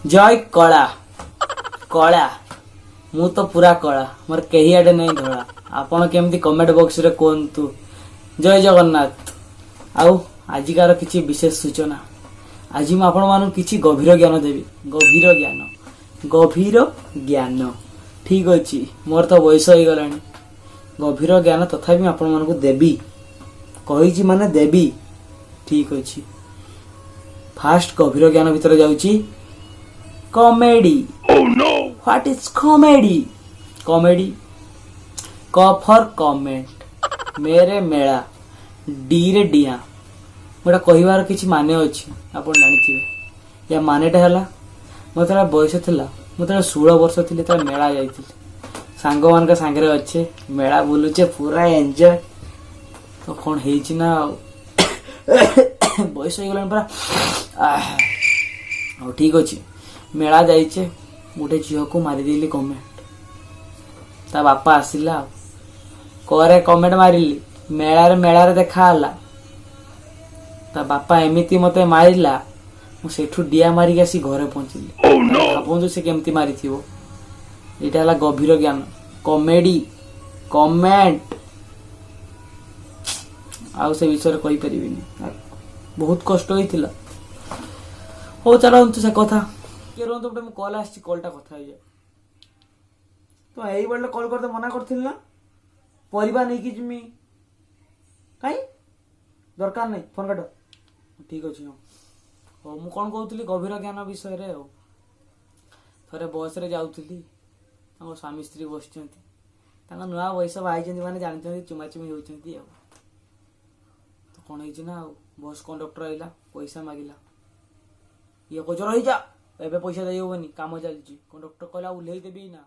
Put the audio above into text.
जय कला कला मु तो पूरा कला मोर कही आडे नहीं धड़ा आपण केमती कमेंट बॉक्स रे कहतु। जय जगन्नाथ। आउ आजिकार किछि विशेष सूचना आज मु आपण मानु किछि गभीर ज्ञान देवी। गभीर ज्ञान ठीक अछि मोर तो बयस हो गलानी गभीर ज्ञान तथापि आपण मानकु देवी कहिछि माने देवी ठीक अछि। फास्ट गभीर ज्ञान भितर जाउछि comedy. What is comedy? Comedy क फॉर कमेंट मेरे मेला डी रे डिया गोटा कहबार किछि माने अछि आपण जानिथिबे। या मानेटा हला मोर बयस थिला मोर 16 वर्ष थिले त मेला जाइथिले सांग मान का सांगरे अच्छे मेला बुलुचे पूरा एंजॉय तो कौन हेछि ना बयस हो गलान पूरा आ ठीक अछि। मेला जाइचे गोटे झील को मारिदेली कमेंट ता बापा आसिला करे कमेंट मारिली मेला रे देखा हला ता बापा एमिति मते मारिला मु सेठु डिया मारी आसी घरे पहुंचली। भाबंतु से केमती मारिथिबो। एटा हला गभीर ज्ञान कॉमेडी कमेंट आउ से विषय कहि परिबिनी बहुत कष्ट होइतिला। हो चलो से कथा के रोन तो कॉल आछि कॉलटा कथा हो जाए तो एई बडले कॉल करते मना करथिल ना परिबा नै कि जिमी काई दरकार नै फोन काट ठीक अछि। हो मु कोन कहउतली गभीर ज्ञान विषय रे हो थरे बस रे जाउतली हमर स्वामी स्त्री बसचंती तांगा नुआ वयस भाईचंती माने जानचंती चुमाचुमी होचंती तो कोन हेछि ना बस कंडक्टर आइला पैसा मागिला ये को जर रही जा एबे पैसा देइबोनी काम चलची कंडक्टर कहला उल्हेई देबी ना।